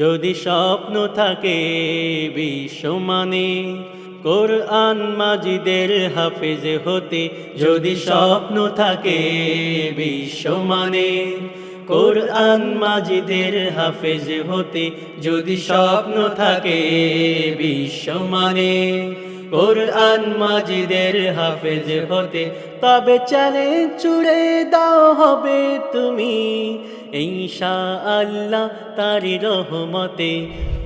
যদি স্বপ্ন থাকে বিশ্বমানে কোরআন মাজিদের হাফেজ হতে, যদি স্বপ্ন থাকে বিশ্বমানে কোরআন মাজিদের হাফেজ হতে, যদি স্বপ্ন থাকে বিশ্বমানে কোরআন মাজিদের হাফেজ হতে, তবে চ্যালেঞ্জ ছুড়ে দাও হবে তুমি ইনশাআল্লাহ তারি রহমতে,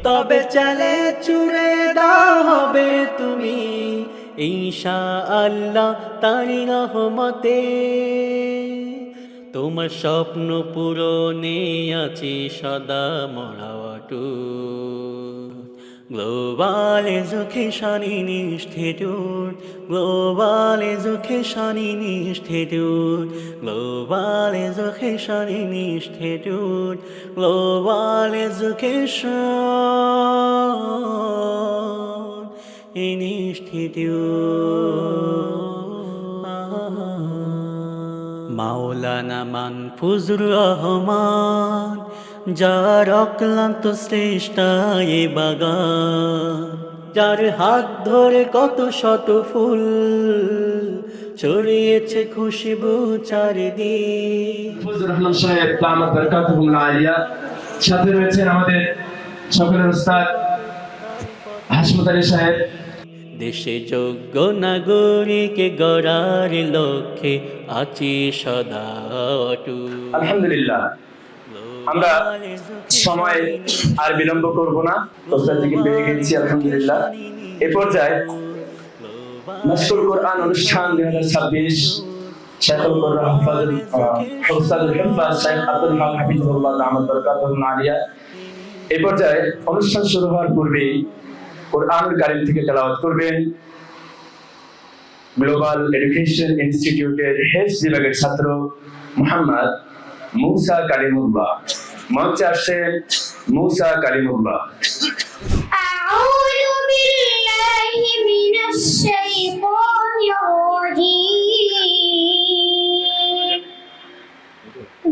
তবে চ্যালেঞ্জ ছুড়ে দাও হবে তুমি ইনশাআল্লাহ তারি রহমতে। তোমার স্বপ্ন পূরণে আছে সদা মরাওয়াটু, Global Education Institute, Global Education Institute, Global Education Institute, Global Education Institute. মাওলানা মানফুজুর রহমান, যার অক্লান্ত চেষ্টা এ বাগান, যার হাত ধরে কত শত ফুল ছড়িয়েছে খুশবু চারিদিক। মাহফুজুর রহমান সাহেব দামাত বরকাতুহুল আলিয়া, সাথে রয়েছেন আমাদের সকলের উস্তাদ হাশমত আলী সাহেব। দেশে যোগ্য নাগরিক গড়ার লক্ষ্যে আছি সদা অটুট। আলহামদুলিল্লাহ, আমরা সময় আর বিলম্ব করব না, প্রস্তুতিকে পেয়ে গেছি আলহামদুলিল্লাহ। এ পর্যায়ে মাশকুর কোরআন অনুষ্ঠান 2026 শেখুল কোরআন উস্তাদুল হিফাজ শেখ আব্দুল হক হাফিজুল্লাহ দামাত বরকাতুহুল আলিয়া। এ পর্যায়ে অনুষ্ঠান শুরু হওয়ার পূর্বেই কোরআনুল কারীম থেকে তেলাওয়াত করবেন গ্লোবাল এডুকেশন ইনস্টিটিউটের হেফজ বিভাগের ছাত্র মোহাম্মদ মুসা কালিমুল্লাহ। মঞ্চে আসছেন মুসা কালিমুল্লাহ। আউযু বিল্লাহি মিনাশ শাইতানির রাজীম।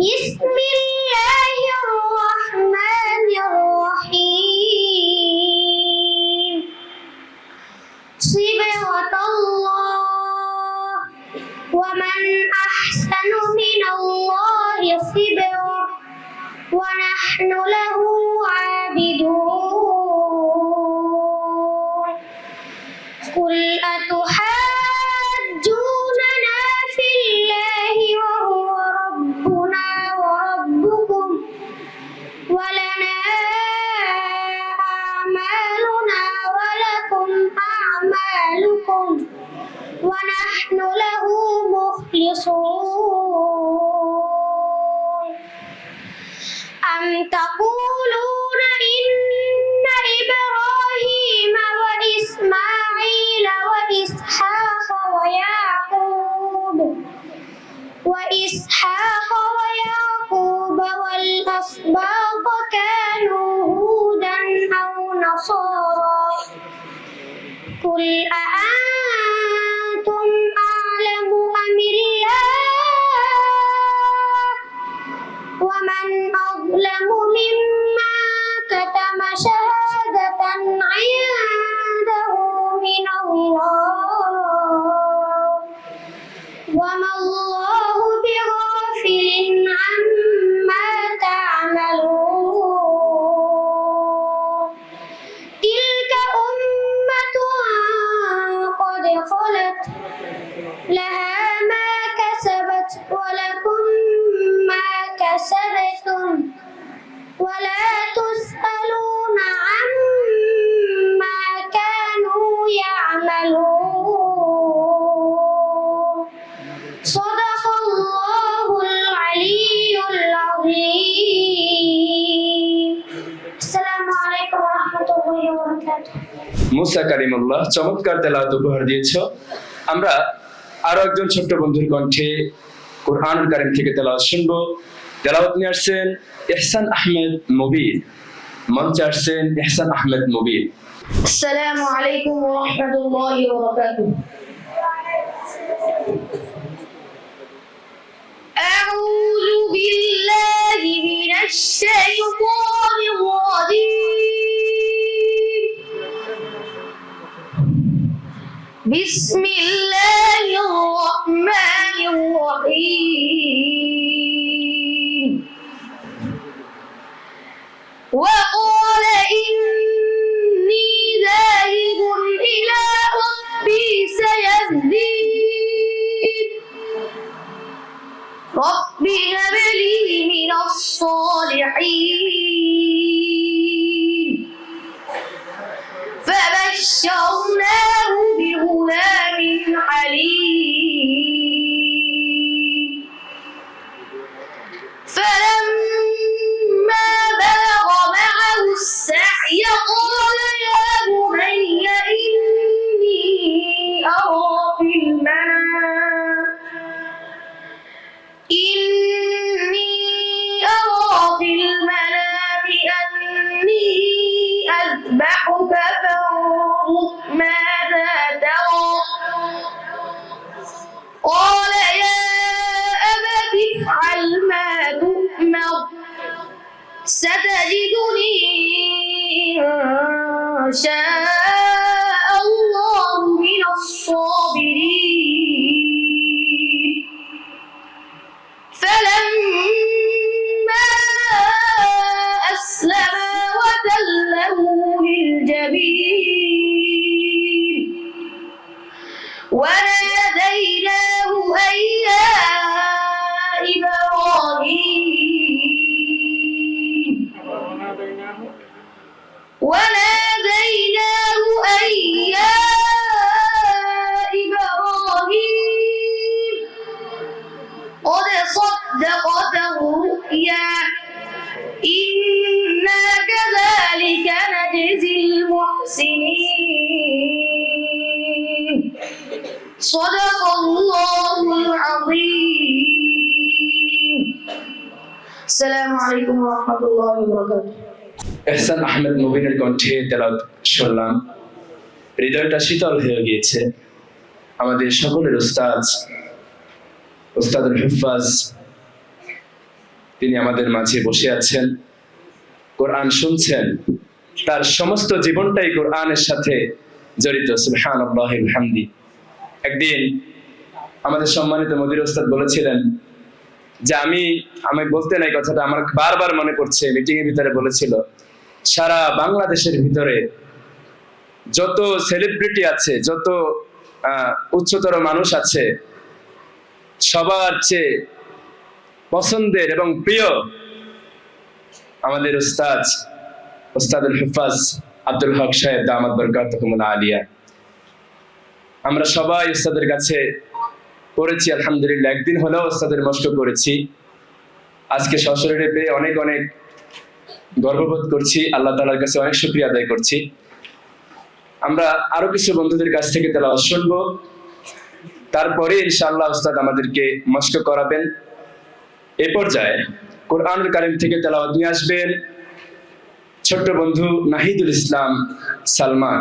বিসমিল্লাহির রাহমানির রাহিম। সিবগাতাল্লাহ ওয়া মান আহসানু মিনাল্লাহি সিবগা ওয়া নাহনু লাহু আবিদুন। কুল আতুহাজ্জুনানা ফিল্লাহি ওয়া হুয়া রাব্বুনা ওয়া রাব্বুকুম ওয়া লানা আ'মালুনা ওয়া লাকুম আ'মালুকুম ওয়া নাহনু লাহু মুখলিসুন। أم تقولون إن إبراهيم وإسماعيل وإسحاق ويعقوب والأسباط كانوا هودا أو نصارى قل أأنتم أعلم أم الله ومن أظلم ممن كتم شهادة عنده من الله وما الله بغافل عما تعملون. تلك أمة قد خلت لها ما كسبت ولكم ما كسبتم ولا تسألون عما كانوا يعملون. صدق الله العلي العظيم. السلام عليكم ورحمة الله وبركاته. মুসা কালিমুল্লাহ, চমৎকার তেলাওয়াত উপহার দিয়েছো। আমরা আরো একজন ছোট্ট বন্ধুর কণ্ঠে কোরআনুল কারীম থেকে তেলাওয়াত শুনবো। তেলাওয়াত নিয়ে আসছেন ইহসান আহমেদ মুবিন। মঞ্চে আসছেন ইহসান আহমেদ মুবিন। আসসালামু আলাইকুম ওয়া রাহমাতুল্লাহি ওয়া বারাকাতুহু। আউযু বিল্লাহি মিনাশ শাইতানির রাজীম। بسم الله الرحمن الرحيم وقال إني ذاهب إلى ربي سيهدين رب هب لي من الصالحين فبشرناه بغلام حليم فلما بلغ معه السعي قال يا بني إني أرى في المنام أني أذبحك فانظر ماذا ترى قال يا أبت افعل ما تؤمر ستجدني إن شاء الله من الصابرين فلما أسلما وتله للجبين وناديناه أن يا إبراهيم قد صدقت الرؤيا إنا كذلك نجزي المحسنين صدق الله العظيم السلام عليكم ورحمة الله وبركاته এহসান আহমেদ মুবিনের কণ্ঠে তেলাওয়াত শুনলাম। হৃদয়টা শীতল হয়ে গিয়েছে। আমাদের সকলের উস্তাদুল হুফাজ তিনি আমাদের মাঝে বসে আছেন, কোরআন শুনছেন, তার সমস্ত জীবনটাই কোরআনের সাথে জড়িত। সুবহানাল্লাহি ওয়া বিহামদি। একদিন আমাদের সম্মানিত মুদির উস্তাদ বলেছিলেন যে আমি বলতে নাই কথাটা, আমার বারবার মনে পড়ছে, মিটিং এর ভিতরে বলেছিল সারা বাংলাদেশের ভিতরে যত সেলিব্রিটি আছে, যত উচ্চতর মানুষ আছে, সবার চেয়ে পছন্দের এবং প্রিয় আমাদের উস্তাদুল হুফাজ আব্দুল হক সাহেব দামাত বরকাতুহুমুল আলিয়া। আমরা সবাই উস্তাদের কাছে পড়েছি আলহামদুলিল্লাহ, একদিন হলেও উস্তাদের মশক করেছি। আজকে সশরীরে পেয়ে অনেক অনেক গর্ববোধ করছি, আল্লাহ তাআলার কাছে অনেক শুকরিয়া আদায় করছি। আমরা আরো কিছু বন্ধুদের কাছ থেকে তেলাওয়াত শুনবো, তারপরে ইনশাআল্লাহ উস্তাদ আমাদেরকে মশক করাবেন। এই পর্যায়ে কোরআনুল কারীম থেকে তেলাওয়াত নিয়ে আসবেন ছোট্ট বন্ধু নাহিদুল ইসলাম সালমান।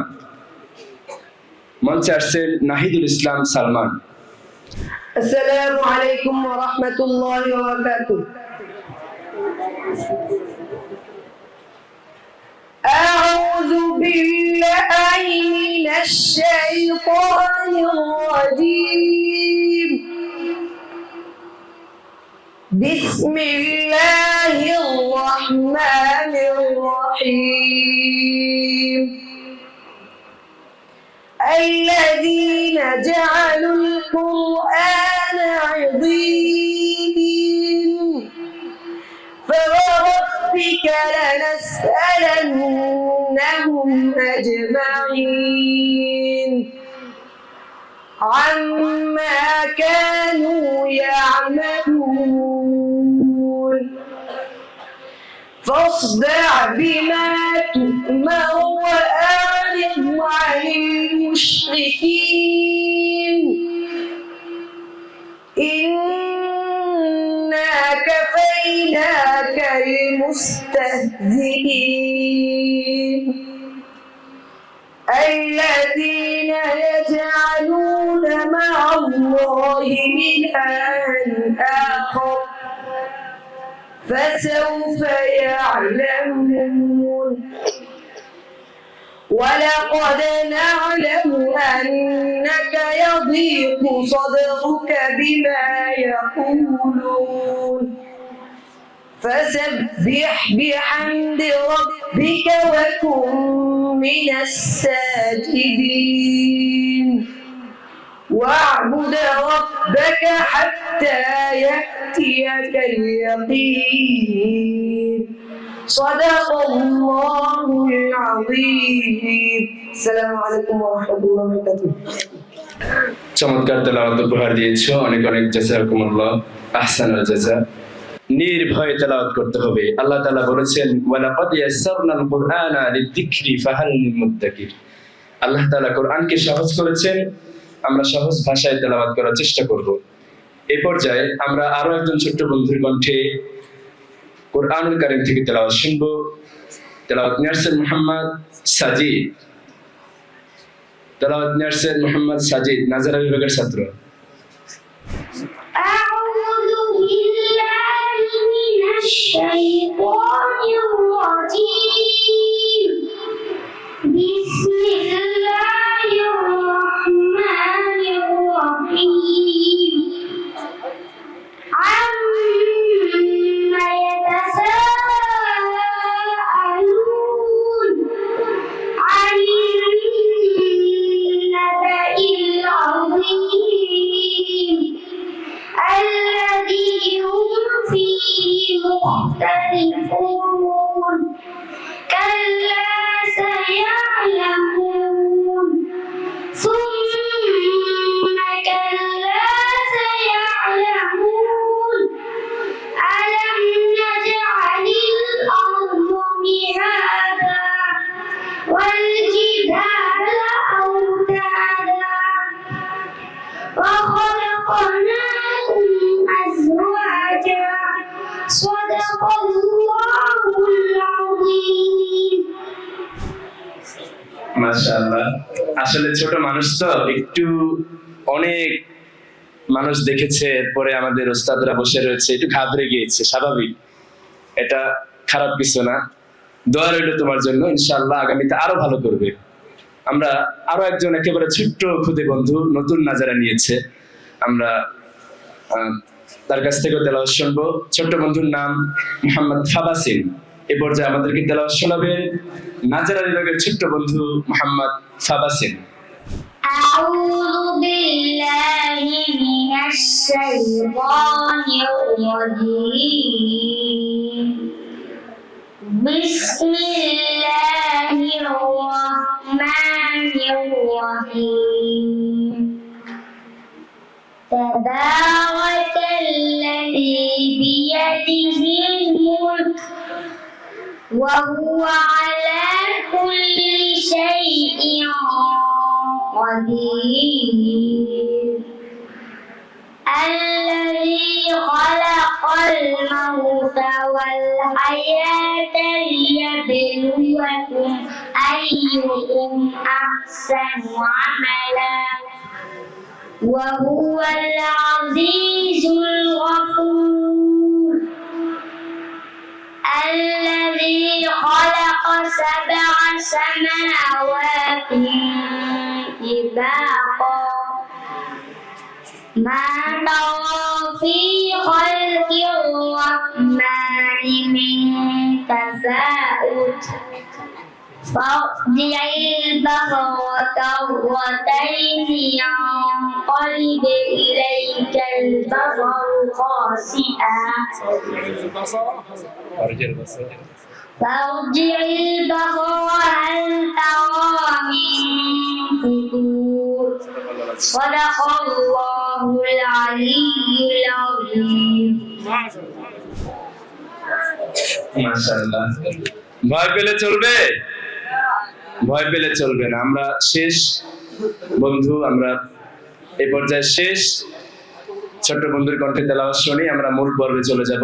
মঞ্চে আসছেন নাহিদুল ইসলাম সালমান। السلام عليكم ورحمة الله وبركاته. أعوذ بالله من الشيطان الرجيم. بسم الله الرحمن الرحيم. الذين جعلوا القرآن عضين فوربك لنسألنهم أجمعين عما كانوا يعملون فاصدع بما تؤمر وأعرض عن المشركين إنا كفيناك المستهزئين الذين يجعلون مع الله إلها آخر فسوف يعلمون ولقد نعلم أنك يضيق صدرك بما يقولون فسبح بحمد ربك وكن من الساجدين واعبد ربك حتى يأتيك اليقين صدق الله العظيم السلام عليكم ورحمة الله وبركاته চমৎকার তেলাওয়াত উপহার দিয়েছো, অনেক অনেক জাযাকুমুল্লাহ, আহসানুল জাযা। নির্ভয়ে তেলাওয়াত করতে হবে। আল্লাহ তাআলা বলেছেন ওয়ালাকাদ ইয়াসসারনাল কুরআনা লিযিকরি ফাহাল মিন মুদ্দাকির। আল্লাহ তাআলা কোরআনকে সহজ করেছেন, আমরা সহজ ভাষায় তেলাওয়াত করার চেষ্টা করব। এই পর্যায়ে আমরা আরো একজন ছোট্ট বন্ধুর কণ্ঠে কোরআনুল কারীম থেকে তেলাওয়াত শুনবো। তেলাওয়াত নিয়েছেন মুহাম্মদ সাজিদ। তেলাওয়াত নিয়েছেন মুহাম্মদ সাজিদ, নাজারা বিভাগের ছাত্র। أعوذ بالله من الشيطان الرجيم بسم الله الرحمن الرحيم عما يتساءلون عن النبأ العظيم الذي هم فيه مختلفون كلا سيعلمون ثم كلا سيعلمون ألم نجعل الأرض مهادا والجبال أوتادا وخلقناكم أزواجا صدق الله العظيم মাশাআল্লাহ। আসলে ছোট মানুষ তো একটু, অনেক মানুষ দেখেছে, এরপরে আমাদের ওস্তাদরা বসে রয়েছে, একটু ঘাবড়ে গিয়েছে, স্বাভাবিক, এটা খারাপ কিছু না। দোয়া রইল তোমার জন্য, ইনশাআল্লাহ আগামীতে আরো ভালো করবে। আমরা আরো একজন একেবারে ছোট্ট খুদে বন্ধু নতুন নাজারা নিয়েছে, আমরা তার কাছ থেকে তেলাওয়াত শুনবো। ছোট্ট বন্ধুর নাম মুহাম্মদ ফাবাসিন। এ পর্যায়ে আমাদেরকে তেলাওয়াত শোনাবেন নাজারা বিভাগের ছোট্ট বন্ধু মুহাম্মদ ফাবাসিন। أعوذ بالله من الشيطان الرجيم بسم الله الرحمن الرحيم تبارك الذي بيده الملك وهو على كل شيء قدير الذي خلق الموت والحياة ليبلوكم أيكم أحسن عملا وهو العزيز الغفور الذي خلق 7 سماوات طباقا ما ترى في خلق الرحمن من تفاؤت فارجع البصر كرتين ينقلب إليك البصر خاسئا فارجع البصر هل ترى من فتور صدق الله العلي العظيم মাশাআল্লাহ। ভয় পেলে চলবে? ভয় পেলে চলবে না। আমরা শেষ বন্ধু, আমরা এই পর্যায়ে শেষ ছোট্ট বন্ধুর কণ্ঠে তেলাওয়াত শুনি, আমরা মূল পর্বে চলে যাব।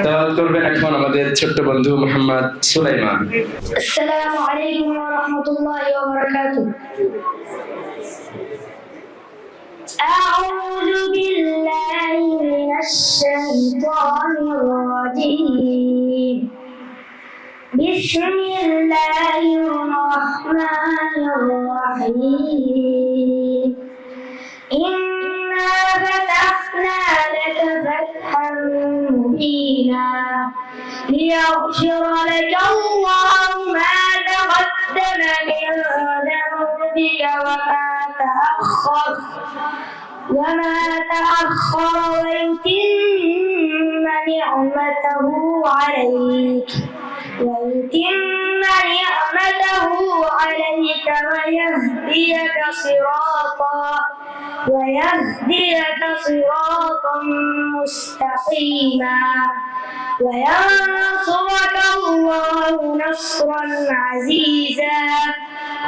তেলাওয়াত করবেন এখন আমাদের ছোট্ট বন্ধু মুহাম্মদ সুলাইমান। السلام عليكم ورحمة الله وبركاته أعوذ بالله من الشيطان الرجيم بسم الله الرحمن الرحيم الرحيم إنا فتحنا لك فتحا مبينا ليغفر لك الله ما تقدم من ذنبك وما تأخر ويتم نعمته عليك ويهديك صراطا مستقيما وينصرك الله نصرا عزيزا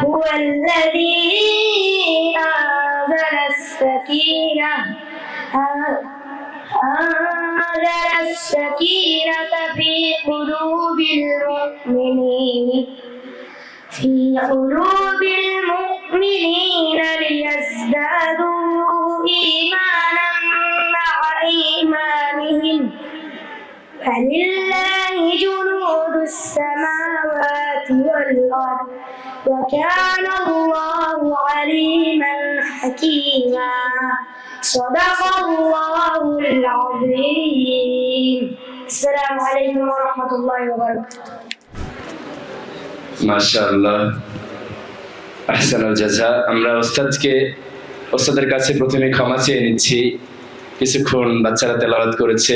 هو الذي أنزل السكينة في قلوب المؤمنين ليزدادوا إيمانا مع إيمانهم فلله جنود السماوات والأرض وكان الله عليما حكيما صدق الله العظيم السلام عليكم ورحمة الله وبركاته মাশাআল্লাহ আহসানুল জাযা। আমরা ওস্তাদের কাছে প্রথমে ক্ষমা চেয়ে নিচ্ছি। কিছুক্ষণ বাচ্চারা তেলাওয়াত করেছে,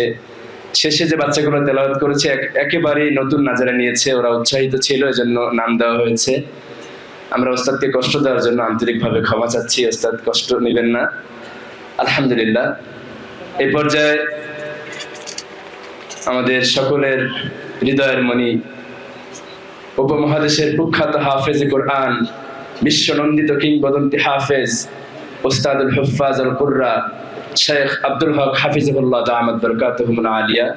শেষে যে বাচ্চাগুলো তেলাওয়াত করেছে একেবারেই নতুন নাজারা নিয়েছে, ওরা উৎসাহিত ছিল, এজন্য নাম দেওয়া হয়েছে। আমরা ওস্তাদকে কষ্ট দেওয়ার জন্য আন্তরিকভাবে ক্ষমা চাচ্ছি, ওস্তাদ কষ্ট নেবেন না। আলহামদুলিল্লাহ, এই পর্যায়ে আমাদের সকলের হৃদয়ের মণি, উপমহাদেশের কুখ্যাত হাফেজ কোরআন, বিশ্বনন্দিত কিংবদন্তি হাফেজ ওস্তাদুল হুফাজ আল কুররা শেখ আব্দুল হক হাফিজুল্লাহ দামাত বরকাতুহুল আলিয়া,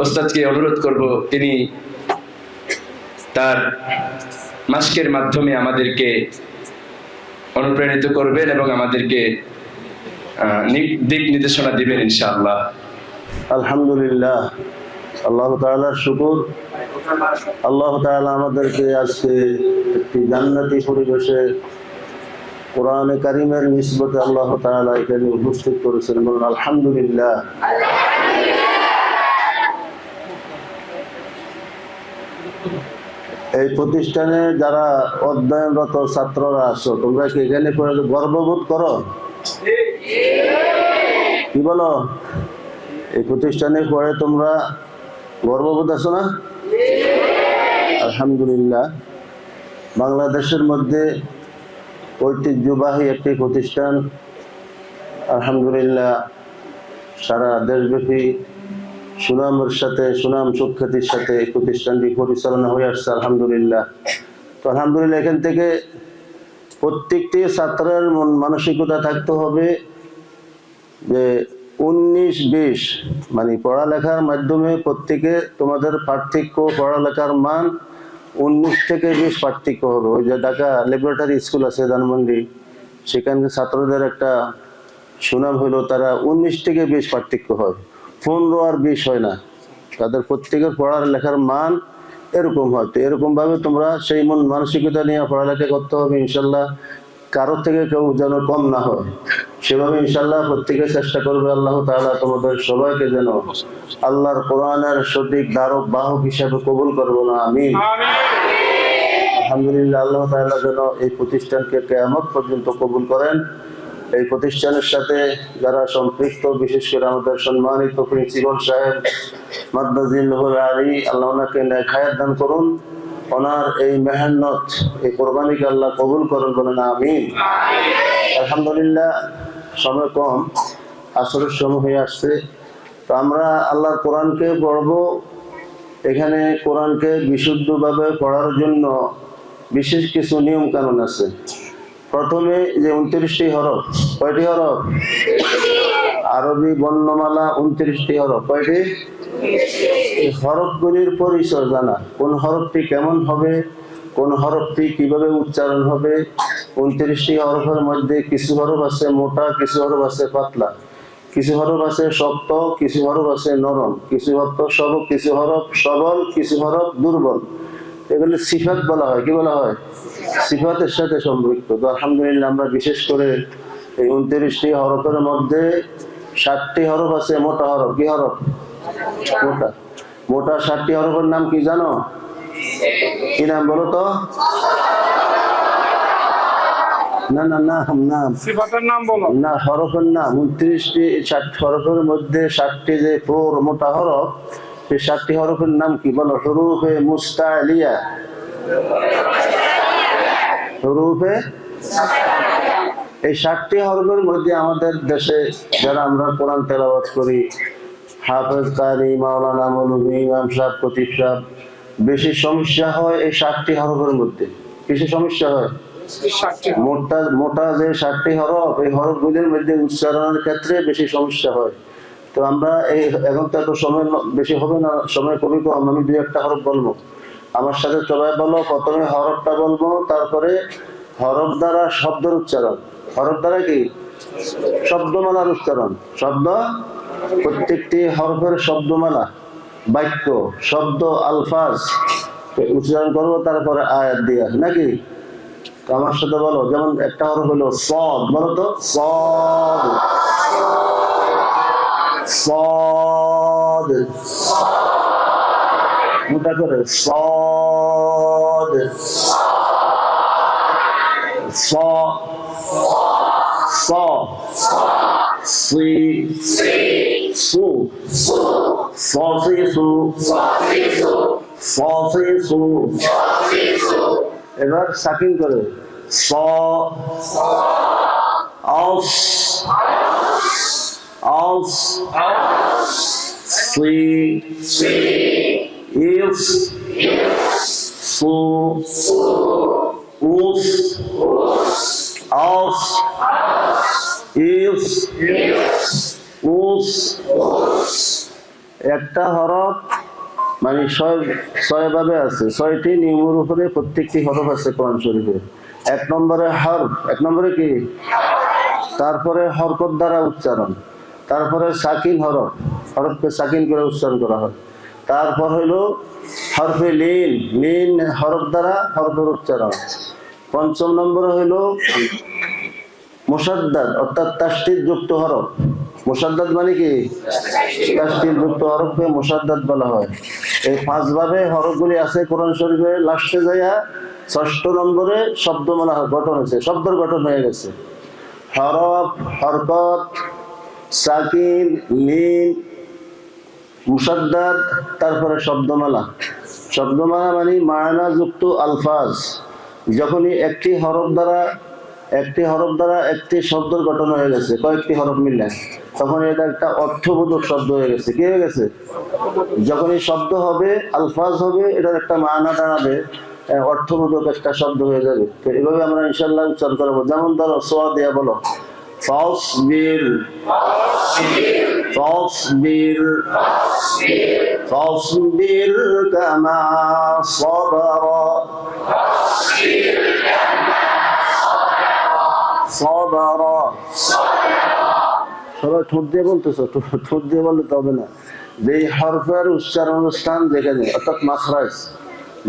ওস্তাদকে অনুরোধ করব তিনি তার মাশকের মাধ্যমে আমাদেরকে অনুপ্রাণিত করবেন এবং আমাদেরকে দিক নির্দেশনা দিবেন ইনশাআল্লাহ। আলহামদুলিল্লাহ, আল্লাহ তাআলার শুকর। আল্লাহ তাআলা আমাদেরকে আজকে একটি জান্নাতি পরিবেশে কোরআনে কারিমের নিসবতে আল্লাহ তাআলা এখানে উপস্থিত করেছেন, বলুন আলহামদুলিল্লাহ। এই প্রতিষ্ঠানে যারা অধ্যয়নরত ছাত্ররা আছো, তোমরা কি এখানে পড়ে গর্ববোধ করো? কি বলো? এই প্রতিষ্ঠানে পড়ে তোমরা গর্ববোধ আছো না? আলহামদুলিল্লাহ, বাংলাদেশের মধ্যে ঐতিহ্যবাহী একটি প্রতিষ্ঠান। আলহামদুলিল্লাহ, সারা দেশব্যাপী সুনামের সাথে, সুনাম সুখ্যাতির সাথে এই প্রতিষ্ঠানটি পরিচালনা হয়ে আসছে আলহামদুলিল্লাহ। তো আলহামদুলিল্লাহ, এখান থেকে প্রত্যেকটি ছাত্রের মন মানসিকতা থাকতে হবে যে 19-20 মানে পড়ালেখার মাধ্যমে প্রত্যেকে তোমাদের পার্থক্য, পড়ালেখার মান 19 থেকে 20 পার্থক্য হবে। ওই যে ঢাকা ল্যাবরেটরি স্কুল আছে ধানমন্ডি, সেখানে ছাত্রদের একটা সুনাম হলো তারা 19 থেকে 20 পার্থক্য হয়, 15 আর 20 হয় না। তাদের প্রত্যেকের পড়ার লেখার মান এরকম হয়। তো এরকম ভাবে তোমরা সেই মন মানসিকতা নিয়ে পড়ালেখা করতে হবে ইনশাল্লাহ। কারোর থেকে কেউ যেন কম না হয় সেভাবে ইনশাল্লাহ প্রত্যেকে চেষ্টা করবে। আল্লাহ তাআলা তোমাদের সবাইকে যেন আল্লাহর কোরআনের সঠিক ধারক বাহক হিসাবে কবুল করবো না, আমিন। আলহামদুলিল্লাহ, আল্লাহ তাআলা যেন এই প্রতিষ্ঠানকে কিয়ামত পর্যন্ত কবুল করেন। এই প্রতিষ্ঠানের সাথে যারা সম্পৃক্ত, বিশেষ করে আমাদের সম্মানিত প্রিন্সিপাল সাহেব মাদ্দাজিল্লাহুল আলী, আল্লাহ ওনাকে নেক হায়াত দান করুন। ওনার এই মেহনত, এই কোরবানিকে আল্লাহ কবুল করুন, বলেন আমিন। আলহামদুলিল্লাহ, সময় কম, আসরের সময় হয়ে আসছে। তো আমরা আল্লাহর কোরআনকে পড়বো। এখানে কোরআনকে বিশুদ্ধভাবে পড়ার জন্য বিশেষ কিছু নিয়ম কানুন আছে। প্রথমে যে 29টি হরফ, কয়টি হরফ? আরবি বর্ণমালা 29টি হরফ। কয়টি? এই হরফগুলির পরিচয় জানা, কোন হরফটি কেমন হবে, কোন হরফটি কিভাবে উচ্চারণ হবে। 29টি হরফের মধ্যে কিছু হরফ আছে মোটা, কিছু হরফ আছে পাতলা, কিছু হরফ আছে শক্ত, কিছু হরফ আছে নরম, কিছু হরফ সবল, কিছু হরফ সবল, কিছু হরফ দুর্বল। এগুলো সিফাত বলা হয়। কি বলা হয়? সিফাতের সাথে সম্পৃক্ত। তো আলহামদুলিল্লাহ আমরা বিশেষ করে এই 29টি হরফের মধ্যে 7টি হরফ আছে মোটা হরফ। কি হরফ? মোটা মোটা 7টি হরফের নাম কি জানো? কি নাম বলো তো? না না না নাম সিফাতের নাম বলো না, হরফের নাম। 29টি 7 হরফের মধ্যে 7টি যে মোটা হরফ, সেই 7টি হরফের নাম কি বলো? হুরুফে মুস্তালিয়া। হুরুফে এই 7টি হরফের মধ্যে আমাদের দেশে যারা আমরা কোরআন তেলাওয়াত করি, হাফেজ, কারি, মাওলানা, মৌলভী, ইমাম সাহেব, খতিব সাহেব, বেশি সমস্যা হয় এই 7টি হরফের মধ্যে। বেশি সমস্যা হয় মোটা যে 7টি হরফ, এই হরফগুলির মধ্যে উচ্চারণের ক্ষেত্রে বেশি সমস্যা হয়। তো আমরা এই এখন তো এত সময় বেশি হবে না, সময় খুবই কম। আমি 2-1টা হরফ বলবো, আমার সাথে সবাই বলো। প্রথমে হরফটা বলবো, তারপরে হরফ দ্বারা শব্দের উচ্চারণ। হরফ দ্বারা কি? শব্দমালার উচ্চারণ। শব্দ, প্রত্যেকটি হরফের শব্দমালা, বাক্য, শব্দ, আলফাজ উচ্চারণ করবো, তারপরে আয়াত দিয়া, নাকি? তো আমার সাথে বলো। যেমন একটা হরফ হলো সদ, বলো তো সদ। সদ মোটা করে সদ। স স সি সু স সি সু স সি সু। এবার সাকিন করে স আস আস সি ইস সু উস আস ইস উস। একটা হরফ মানে 6 ভাবে আছে, 6টি নিয়মের উপরে প্রত্যেকটি হরফ আছে কোরআন শরীফে। 1 নম্বরে হরফ, 1 নম্বরে কি? তারপরে হরকত দ্বারা উচ্চারণ, তারপরে সাকিন হরফ, হরফকে সাকিন করে উচ্চারণ করা হয়। তারপর হইল হরফে লিন, লিন হরফ দ্বারা হরফের উচ্চারণ। 5ম নম্বরে হইল মুসাদ্দাদ, অর্থাৎ তাসদীদ যুক্ত হরফ। মুসাদ্দাদ মানে কি? তাসদীদ যুক্ত হরফকে মুসাদ্দাদ বলা হয়। এই 5 ভাবে হরফগুলি আছে কোরআন শরীফে। লাস্টে যাইয়া 6ষ্ঠ নম্বরে শব্দমালা গঠন হয়েছে, শব্দের গঠন হয়ে গেছে। হরফ, হরকত, সাকিন, লিন, মুসাদ্দাদ, তারপরে শব্দমালা। শব্দমালা মানে মায়না যুক্ত আলফাজ। যখনই একটি হরফ দ্বারা একটি শব্দের গঠন হয়ে গেছে, কয়েকটি হরফ মিললে, তখন এটা একটা অর্থবোধক শব্দ হয়ে গেছে। কি হয়ে গেছে? যখনই শব্দ হবে, আলফাজ হবে, এটার একটা মায়না দাঁড়াবে, অর্থবোধক একটা শব্দ হয়ে যাবে। তো এভাবে আমরা ইনশাআল্লাহ উচ্চারণ করবো। যেমন ধরো সোয়া দিয়া বলো ফাসবির, ফাসবির, ফাসবির কামা সাবারা, সাবারা। সবাই ঠোঁট দিয়ে বলতেছো, ঠোঁট দিয়ে বললে তো হবে না। যে হরফের উচ্চারণ স্থান যেখানে, অর্থাৎ মাখরাজ,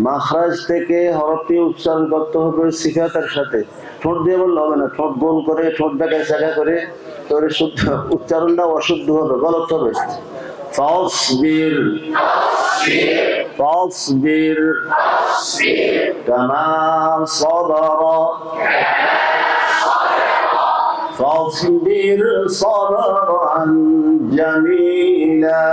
মাখরাজ থেকে হরফটি উচ্চারণ করতে হবে সিফাতের সাথে। ঠোঁট দিয়ে বললে হবে না, ঠোঁট গোল করে, ঠোঁটটাকে জায়গা করে, তোর শুদ্ধ উচ্চারণটা অশুদ্ধ হবে, গলত হবে। ফাসবির, ফাসবির কামা সাবারা, ফাসবির সাবরান জামিলা।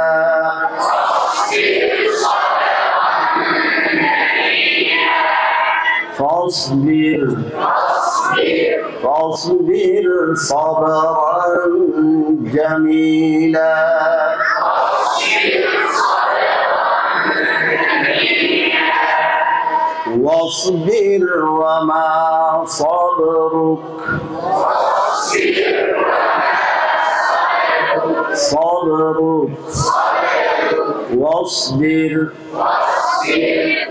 فاصبر فاصبر صبرا جميلا واصبر وما صبرك صبرك واصبر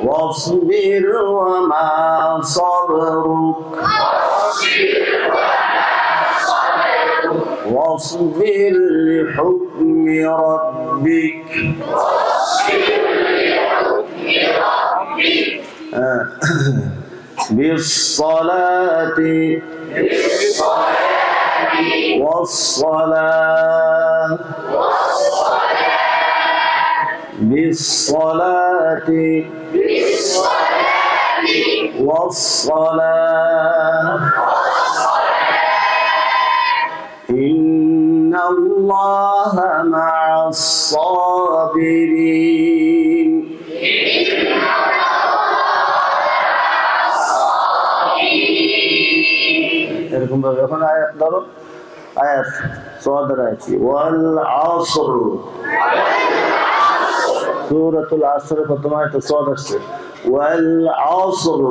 واصبر وما صبرك واصبر لحكم ربك بالصلاة والصلاة بالصلاة والصلاة إن الله مع الصابرين এরকম ভাবে এখন আয়াত ধরো আয়াত সওয়াদের আয়াত ওয়াল আসর সূরাতুল আসরের প্রথম আয়াতে সওয়াদ আসছে ওয়াল আসর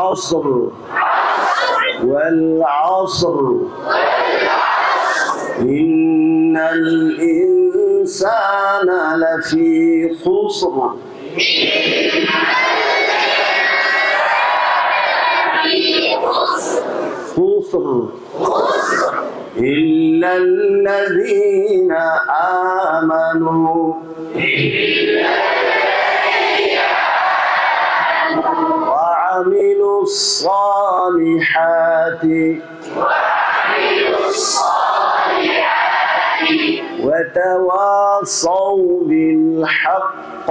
আসর ওয়াল আসর ইন্নাল ইনসানা লাফি খুসর خسر إلا الذين آمنوا وعملوا الصالحات وتواصوا بالحق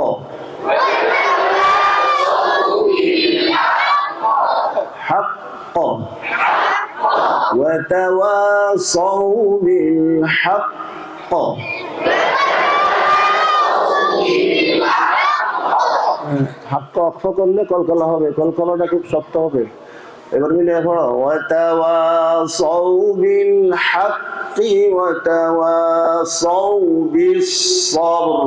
حق وتواصوا بالحق حق অক্ষ করলে কলকলা হবে কলকলাটা খুব শক্ত হবে এবার মিলে পড়ো وتواصوا بالحق وتواصوا بالصبر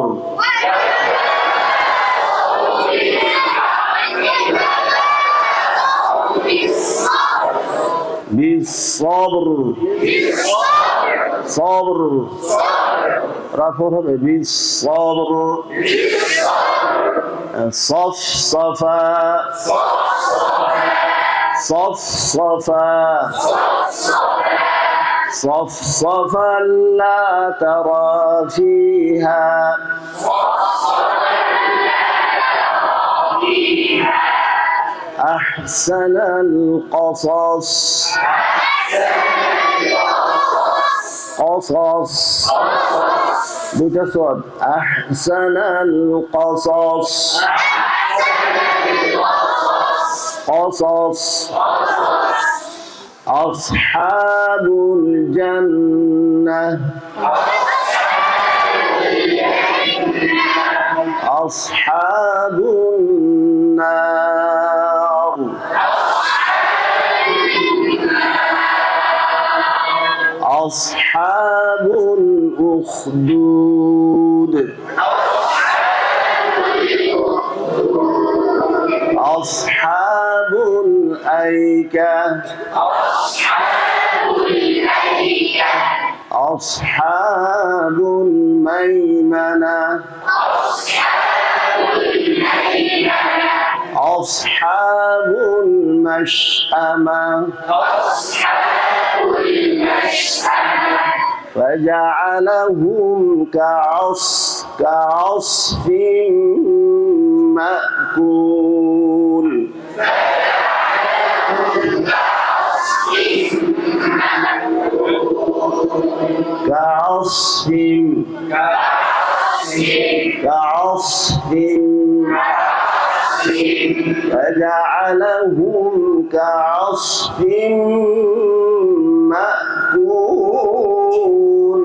بالصبر صبر رفعه بالصبر صف صفا صف صفا صف صفا لا ترى فيها أحسن القصص قصص بتصوت أحسن القصص قصص أصحاب الجنة أصحاب النار أصحاب الأخدود أصحاب الأيكة أصحاب الميمنة أصحاب المشأمة فجعلهم كعصف مأكول كعصف فجعلهم كعصف مأكول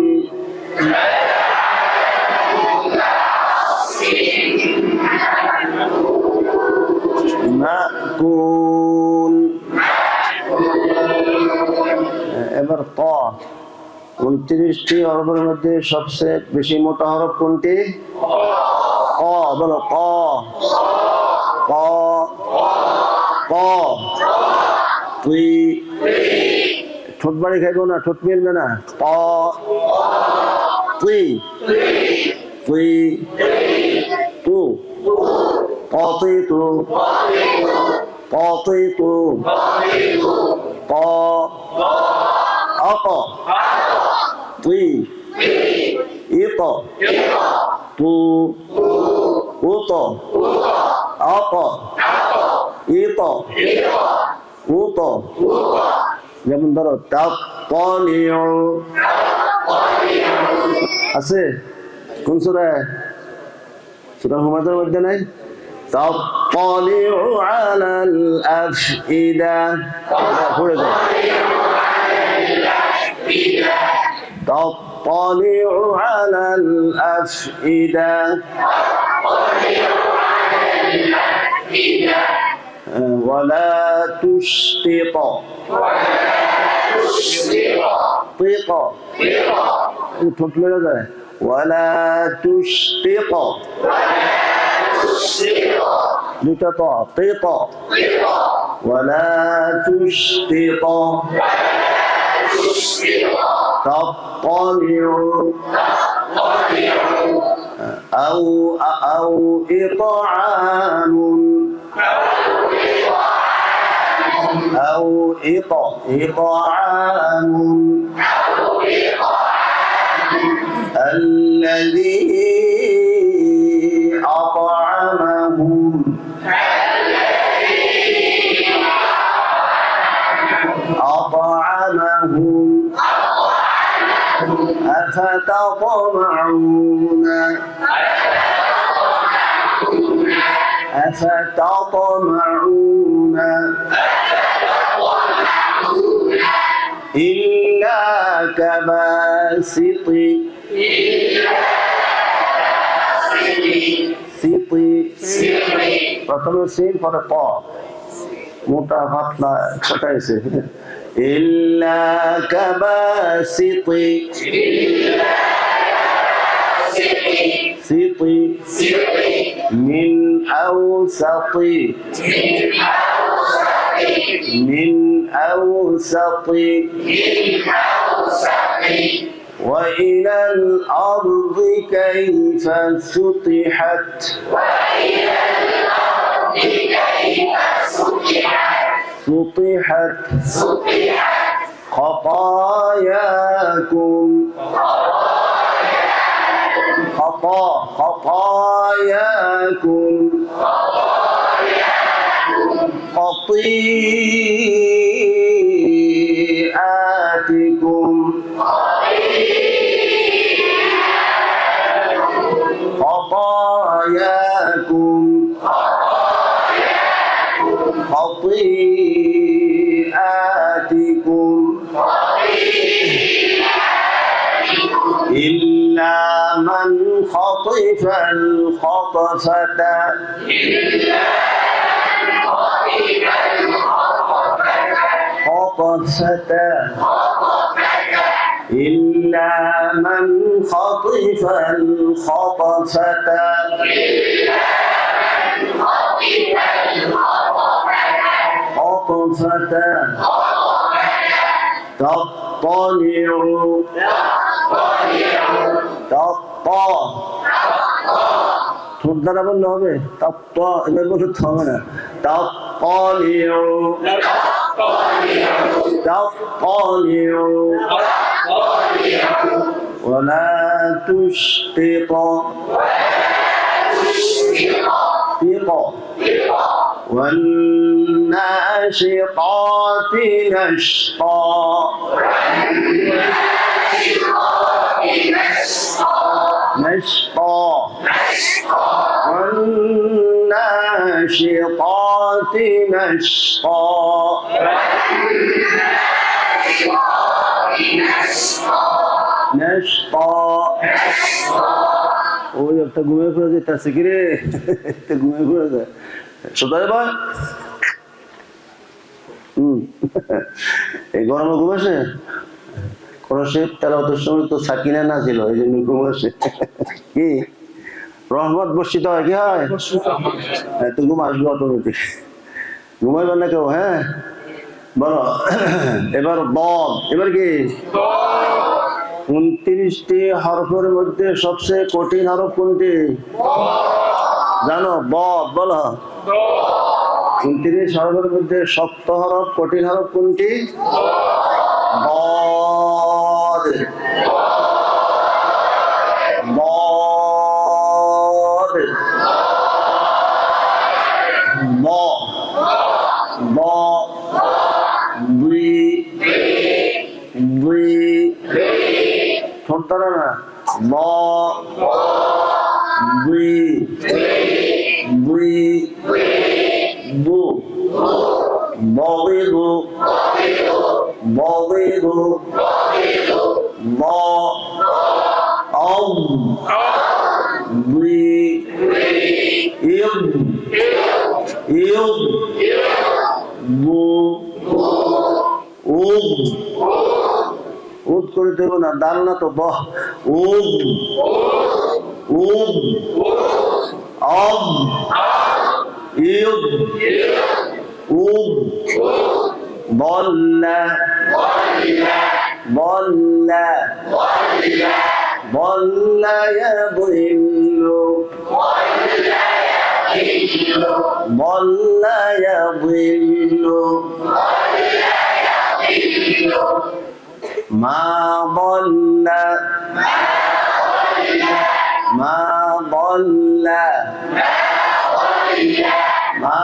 مأكول এবার ত 29টি হরফের মধ্যে সবচেয়ে বেশি মোটা হরফ কোনটি ক বলো ক ক ক তুই ঠোঁট বাড়ি খাইবো না ঠোঁট মিলবে না ক তুই তুই তু তুই তু তুই তু ক أط طي إط طو وط আত ইত উত যেমন ধরো তাত্তালিউ আছে কোন সূরা সূরা হুমাযার মধ্যে নাই তাত্তালিউ আলাল আফইদা পড়ে যাও تطلع على الأفئدة ولا تشطط طيق ولا تشطط طيق ولا تشطط تطلع أو إطعام الذي أطعمهم أفتطمعون إلا كباسط প্রথমে সিন পরে প মোটা পাতলা ছোটাইছে إلا كباسط من أوسط وإلى الأرض كيف سطحت خطاياكم خطيئاتكم إلا من خطف الخطفة إلا من خطف الخطفة تطلع ঠোঁট দ্বারা বললে হবে এবার বলতে হবে না ولا تشطط والناشطات نشطا والناشطات نشطا ওই একটা ঘুমিয়ে পড়ে যেতেছে কি রে ঘুমিয়ে পড়ে যায় সোজা বল এই গরমে ঘুমাসে কোন শীত তেলাওয়াতের সময় তো সাকিনা না ছিল এই জন্য ঘুমাসে কি রহমত বর্ষিত হয় কি হয় তো ঘুম আসবে অটোমেটিক ঘুমাইবেন না কেউ হ্যাঁ বলো এবার বদ এবার কি 29টি হরফের মধ্যে সবচেয়ে কঠিন হরফ কোনটি জানো বদ বলো 29 হরফের মধ্যে শক্ত হরফ কঠিন হরফ কোনটি বদ বদ ব ব দুই দুই ঠোঁট না ব দুই দুই বু বগিদু বগিদু ব অব দুই ইব ইব বু উব উদ করে দেব না দাল না তো বহ উব উব অব ইব উব বল্লা বল্লা বল্লা ইয়াদিল্লু বল্লা ইয়াদিল্লু মা বল্লা মা বল্লা মা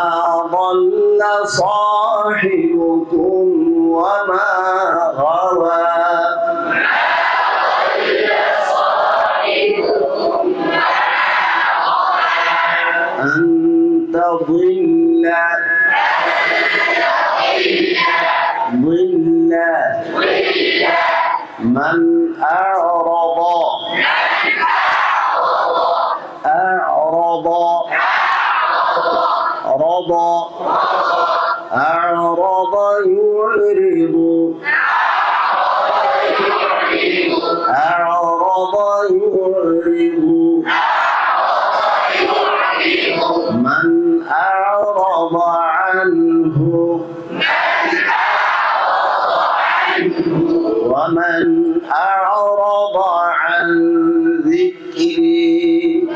বল্লা সাহিবুকুম ওয়া মা গাওয়া أن تضل ضل من أعرض أعرض رض أعرض يعرض أعرض يعرض من أعرض عنه ومن أعرض عن ذكري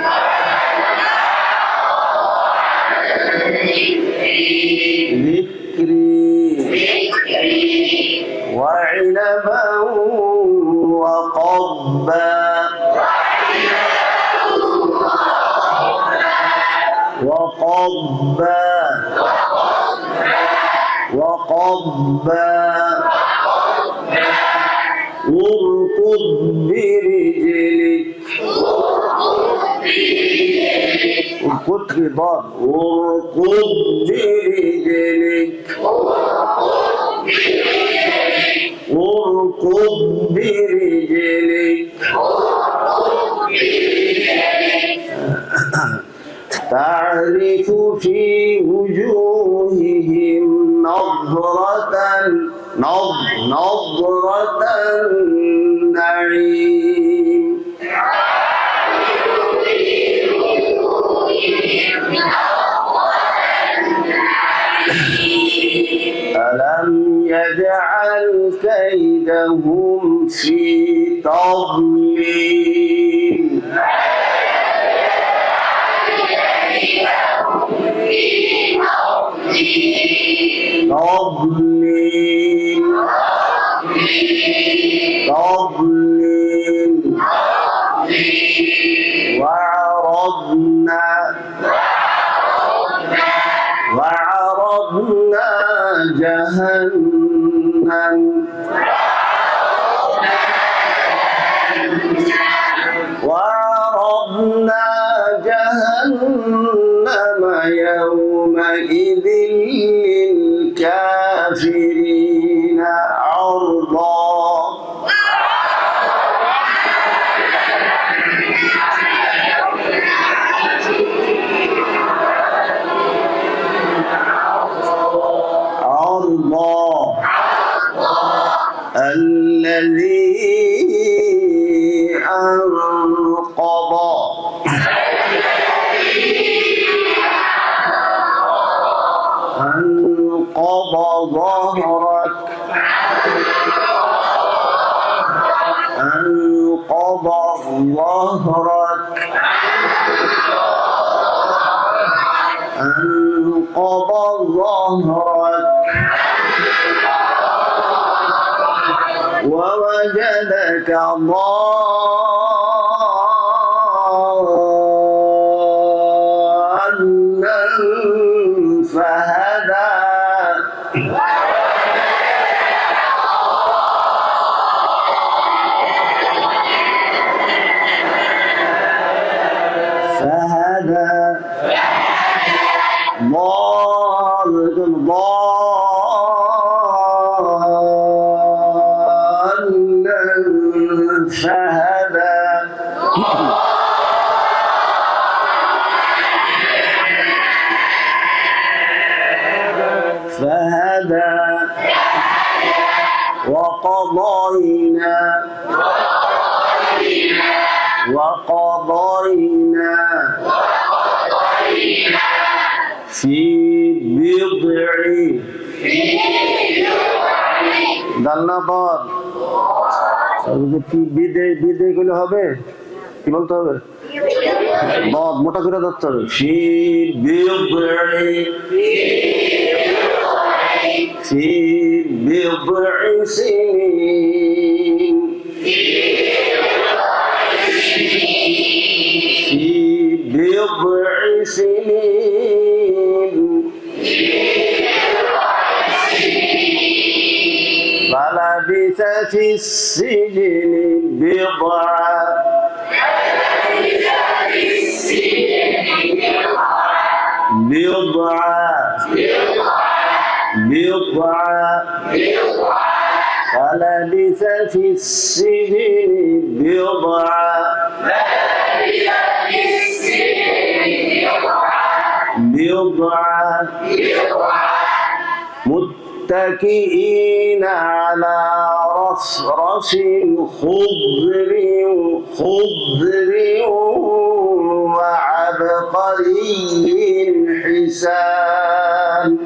وعنبا وقضبا وقضبا وقضبا اركض برجلك اركض بضاد اركض برجلك اركض برجلك تعرف في وجوههم نظرة النعيم ألم يجعل كيدهم في تضليل تضليل تضليل وعرضنا جهنم وعرضنا جهنم يومئذ للكافرين عرضا الذي أنقض ظهرك أنقض ظهرك أنقض ظهرك ووجدك ضالا ضال ضالا فهدى فهدى وقضينا في بضع দালনা পদ বিদে বিদে গুলো হবে কি বলতে হবে বদ মোটা করে ধরতে হবে ফি بضع سنين في بضع سنين فلبث في السجن فلبث في السجن متكئين على رفرف خضر وعبقري حسان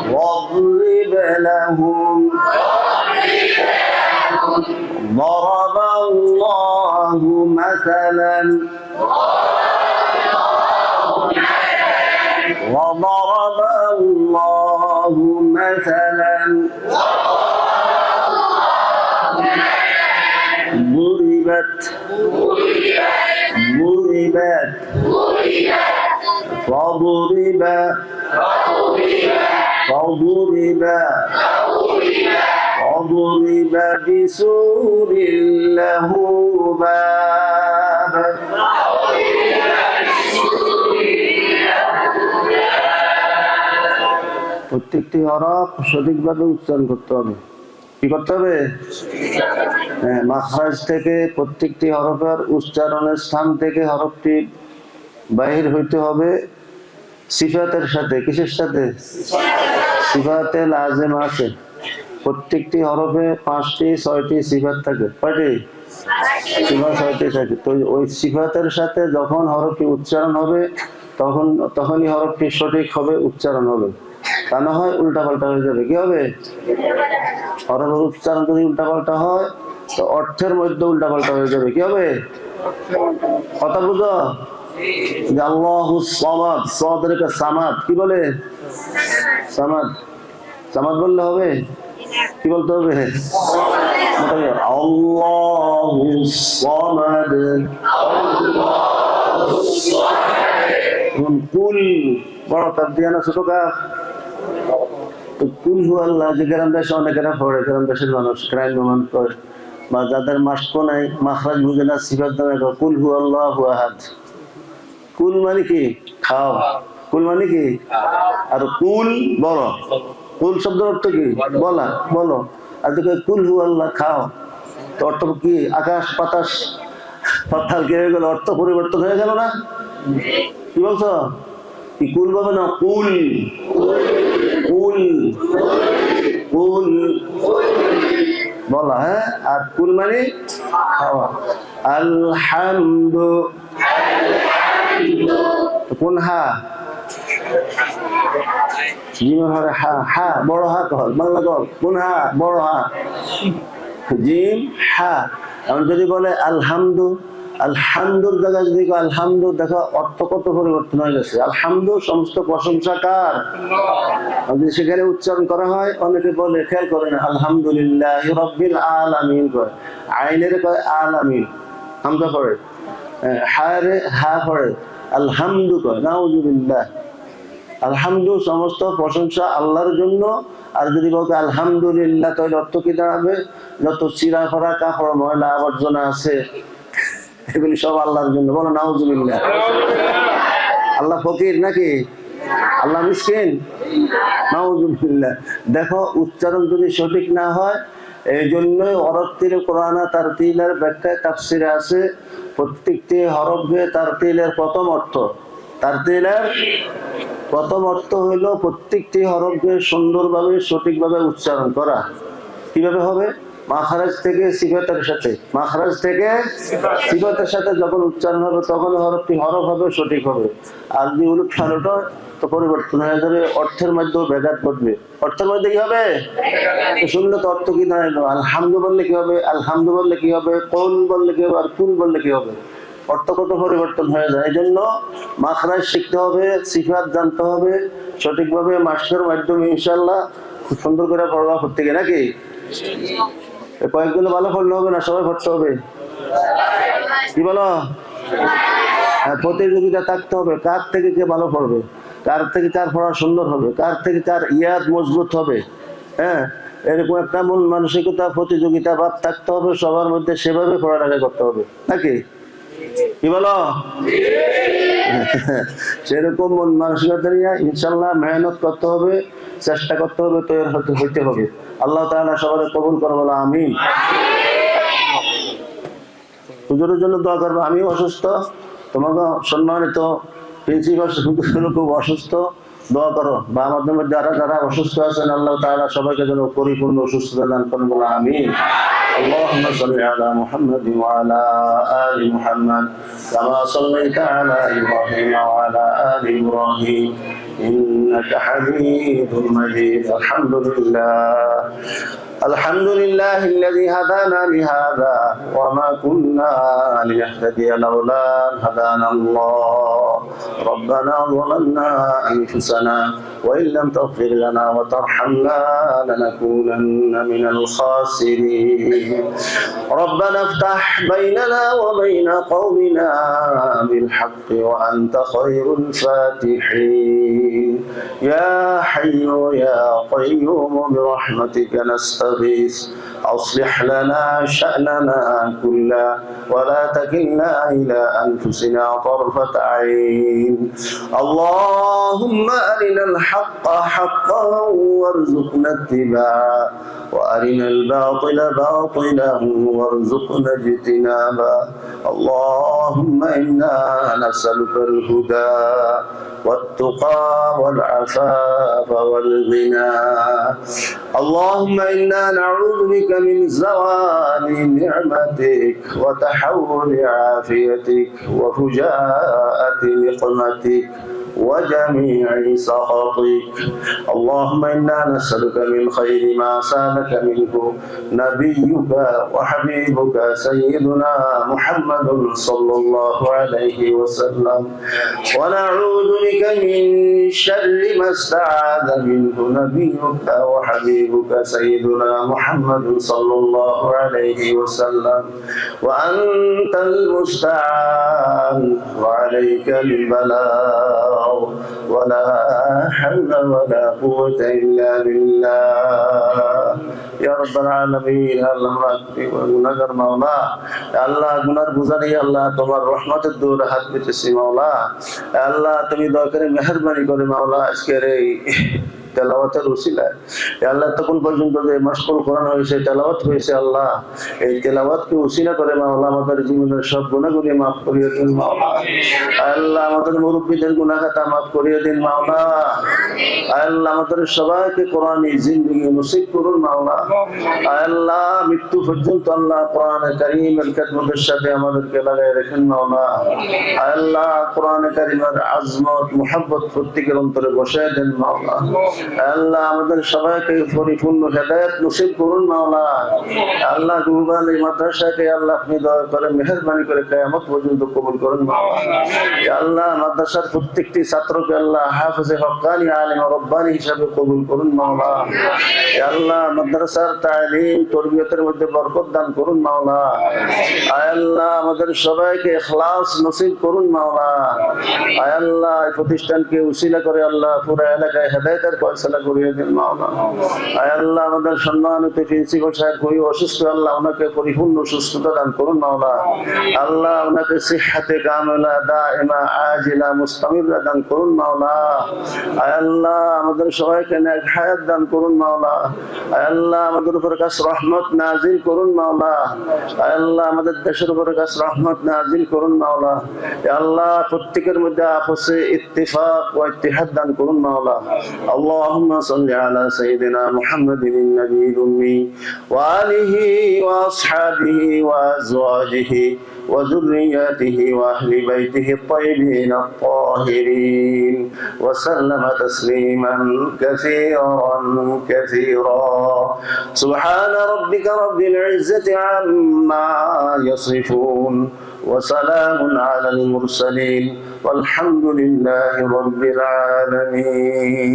واضرب لهم ضرب الله مثلا ضربت فضرب بسور له باب প্রত্যেকটি হরফ সঠিকভাবে উচ্চারণ করতে হবে কি করতে হবে মাখরাজ থেকে প্রত্যেকটি হরফের উচ্চারণের স্থান থেকে হরফটি বাহির হইতে হবে সিফাতের সাথে কিসের সাথে সিফাতে লাজিম আছে প্রত্যেকটি হরফে 5টি 6টি সিফাত থাকে কয়টি সিফাত 6টি থাকে তো ওই সিফাতের সাথে যখন হরফটি উচ্চারণ হবে তখনই হরফটি সঠিক হবে উচ্চারণ হবে তা না হয় উল্টাপাল্টা হয়ে যাবে কি হবে হরফের উচ্চারণ যদি উল্টাপাল্টা হয় তো অর্থের মধ্যে উল্টাপাল্টা হয়ে যাবে কি হবে কথা বুঝো যে আল্লাহুস সামাদ সাদের কা সামাদ কি বলে সামাদ সামাদ বললে হবে কি বলতে হবে আল্লাহুস সামাদ কুল বড় তাবদিয়া না ছোট কাফ তো কুল হু আল্লাহ যে গ্রাম দেশে অনেকেরা পড়ে গ্রাম দেশের মানুষ গ্রাম্য মানুষ পড়ে বা যাদের মাস্কো নাই মাখরাজ বুঝে না সিফাত দামে কুল হু আল্লাহু আহাদ কুল মানে কি খাও কুল মানে কি আর কুল বলো কুল শব্দের অর্থ কি বলা বলো আর দেখো কুল হু আল্লাহ খাও তো অর্থ কি আকাশ বাতাস পাতাল কে হয়ে গেল অর্থ পরিবর্তন হয়ে গেল না কি বলছো কি কুল বলবে না কুল কুল কুল বলা হ্যাঁ আর কুল মানে খাওয়া আলহামদু কোন হা জিমের হরে হা হা বড় হা কল বাংলা কল কোন হা বড় হা জিম হা এখন যদি বলে আলহামদু আলহামদুর জায়গায় যদি আলহামদু দেখো অর্থ কত পরিবর্তন হয়ে গেছে। আলহামদু সমস্ত প্রশংসা কার? যদি সেখানে উচ্চারণ করা হয় অনেকে বলে খেয়াল করে না, আলহামদুলিল্লাহ রাব্বিল আলামিন কয়, আইনের কয় আলামিন, হামজা পড়ে, হারে হা পড়ে, আলহামদু কয়, নাউজুবিল্লাহ। আলহামদু সমস্ত প্রশংসা আল্লাহর জন্য। আর যদি বলতে আলহামদুলিল্লাহ তাহলে অর্থ কি দাঁড়াবে? যত চিরা ফরা কাপড় ময়লা আবর্জনা আছে এগুলি সব আল্লাহর জন্য। বলো নাউজুবিল্লাহ। আল্লাহ ফকির নাকি? আল্লাহ মিসকিন? নাউজুবিল্লাহ। দেখো উচ্চারণ যদি সঠিক না হয়, এই জন্যই অরত্তিল কোরআন তারতিলের ব্যাখ্যায় তাফসিরে আছে প্রত্যেকটি হরফে তারতিলের প্রথম অর্থ, তারতিলের প্রথম অর্থ হইল প্রত্যেকটি হরফকে সুন্দরভাবে সঠিকভাবে উচ্চারণ করা। কিভাবে হবে? মাখরাজ থেকে সিফাতের সাথে, মাখরাজ থেকে সিফাতের সাথে যখন উচ্চারণ হবে তখন হরফটি হরফ হবে, সঠিক হবে। আর যদি উলট পালট তো পরিবর্তন হয়ে যাবে, অর্থের মধ্যেও ব্যাঘাত ঘটবে। অর্থের মধ্যে কি হবে? শুনলে তো অর্থ কি দাঁড়ালো? আলহামদু বললে কি হবে? আলহামদু বললে কি হবে? কৌল বললে কি হবে? আর কুল বললে কি হবে? অর্থ কত পরিবর্তন হয়ে যায়। এই জন্য মাখরাজ শিখতে হবে, সিফাত জানতে হবে সঠিকভাবে। মাস্টার মাধ্যমে ইনশাআল্লাহ খুব সুন্দর করে পড়বা প্রত্যেকে, নাকি? কয়েকজনে ভালো পড়লে হবে না, সবাই পড়তে হবে। কি বলো? প্রতিযোগিতা থাকতে হবে, কার থেকে কে ভালো পড়বে, কার থেকে কার পড়া সুন্দর হবে, কার থেকে কার ইয়াদ মজবুত হবে। হ্যাঁ, এরকম একটা মন মানসিকতা প্রতিযোগিতা ভাব থাকতে হবে সবার মধ্যে, সেভাবে পড়ালেখা করতে হবে, নাকি? কি বলো? সেরকম মন মানসিকতা নিয়ে ইনশাল্লাহ মেহনত করতে হবে, চেষ্টা করতে হবে, তৈরি হইতে হবে। আল্লাহ তাআলা সবার কবুল করে, বলো আমিন। হুজুরের জন্য দোয়া করবো। আমি অসুস্থ, তোমাকে সম্মানিত প্রিন্সিপাল খুব অসুস্থ, দোয়া করো। বা আমাদের মধ্যে যারা অসুস্থ আছেন আল্লাহ তাআলা সবাইকে যেন পরিপূর্ণ সুস্থতা দান করেন, বলো আমিন। اللهم صل على محمد وعلى آل محمد كما صليت على إبراهيم وعلى آل إبراهيم إنك حميد مجيد. الحمد لله الذي هدانا لهذا وما كنا لنهتدي لولا أن هدانا الله. ربنا ظلمنا أنفسنا وإن لم تغفر لنا وترحمنا لنكونن من الخاسرين. ربنا افتح بيننا وبين قومنا بالحق وأنت خير الفاتحين. يا حي يا قيوم برحمتك نستغيث أصلح لنا شأننا كله ولا تكلنا إلى أنفسنا طرفة عين. اللهم أرنا الحق حقا وارزقنا اتباعه وأرنا الباطل باطلا وارزقنا اجتنابه. اللهم إنا نسألك الهدى والتقى والعفاف والغنى. اللهم إنا نعوذ بك من زوال نعمتك وتحول عافيتك وفجاءة نقمتك وجميع سخطك. اللهم إنا نسألك من خير ما سألك منه نبيك وحبيبك سيدنا محمد صلى الله عليه وسلم ونعوذ بك من شر ما استعاذ منه نبيك وحبيبك سيدنا محمد صلى الله عليه وسلم وأنت المستعان وعليك البلاغ ولا حول ولا قوة إلا بالله. يا رب العالمين. গুনাহগার মাওলা, আল্লাহ গুনার বোঝা নিয়ে আল্লাহ তোমার রহমতের দৌড়ে হাত পেতেছি মাওলা। আল্লাহ তুমি দয়া করে মেহেরবানি করে মাওলা আজকের এই তেলাওয়াতের উসিলায় আল্লাহ তখন পর্যন্ত যে মাশগুল কোরআন হয়েছে, তেলাওয়াত হয়েছে, আল্লাহ এই তেলাওয়াতকে উসিলা করে মাওলা আমাদের জীবনের সব গুনাহগুলি মাফ করিয়ে দিন মাওলা। আল্লাহ আমাদের মুরব্বিদের গুনাহ খাতা মাফ করিয়ে দিন মাওলা। আল্লাহ আমাদের সবাইকে কোরআনী জিন্দেগি নসিব করুন মাওলা। আল্লাহ মৃত্যু পর্যন্ত আল্লাহ কোরআনে কারীমের খেদমতের সাথে আমাদেরকে লাগায় রাখেন মাওলা। আল্লাহ কোরআনে কারীমের আজমত মুহাব্বত প্রত্যেকের অন্তরে বসায় দেন মাওলা। আল্লাহ আমাদের সবাইকে পরিপূর্ণ হেদায়েত নসিব করুন মাওলা। আল্লাহ গুরবান এই মাদ্রাসাকে আল্লাহ আপনি দয়া করে মেহেরবানি করে কিয়ামত পর্যন্ত কবুল করুন মাওলা। ইয়া আল্লাহ মাদ্রাসার প্রত্যেকটি ছাত্রকে আল্লাহ হাফেজে হক্কানি আলিম রব্বানি হিসাবে কবুল করুন মাওলা। ইয়া আল্লাহ মাদ্রাসার তালিম তরবিয়তের মধ্যে বরকত দান করুন মাওলা। আয় আল্লাহ আমাদের সবাইকে ইখলাস নসিব করুন মাওলা। আয় আল্লাহ এই প্রতিষ্ঠানকে উসিলা করে আল্লাহ পুরো এলাকায় হেদায়েতের ফয়সালা করিয়ে দেন মাওলা। আয় আল্লাহ আমাদের সম্মানিত প্রিন্সিপাল সাহেব খুবই অসুস্থ, আল্লাহ ওনাকে পরিপূর্ণ সুস্থতা দান করুন মাওলা। আল্লাহ ওনাকে সিহহাতে কামিলা দাইমা আজিলা মুস্তামিরা দান করুন মাওলা। আয় আল্লাহ আমাদের সবাইকে নেক হায়াত দান করুন মাওলা। আয় আল্লাহ আমাদের উপর কাছ রহমত নাজিল করুন মাওলা। আয় আল্লাহ আমাদের দেশের উপর কাছ রহমত নাজিল করুন মাওলা। ইয়া আল্লাহ প্রত্যেকের মধ্যে আপসে ইত্তিফাক ওয়া ইত্তিহাদ দান করুন মাওলা। আল্লাহুম্মা সাল্লি আলা সাইয়্যিদিনা মুহাম্মাদিন নবিয়্যিল উম্মি ওয়া আলিহি ওয়া আসহাবিহি ওয়া আজওয়াজিহি ওয়া যুররিয়াতিহি ওয়া আহলি বাইতিহি الطيبين الطاهرين وسلم تسليما كثيرا سبحان ربك رب العزة عما يصفون وسلام على المرسلين والحمد لله رب العالمين.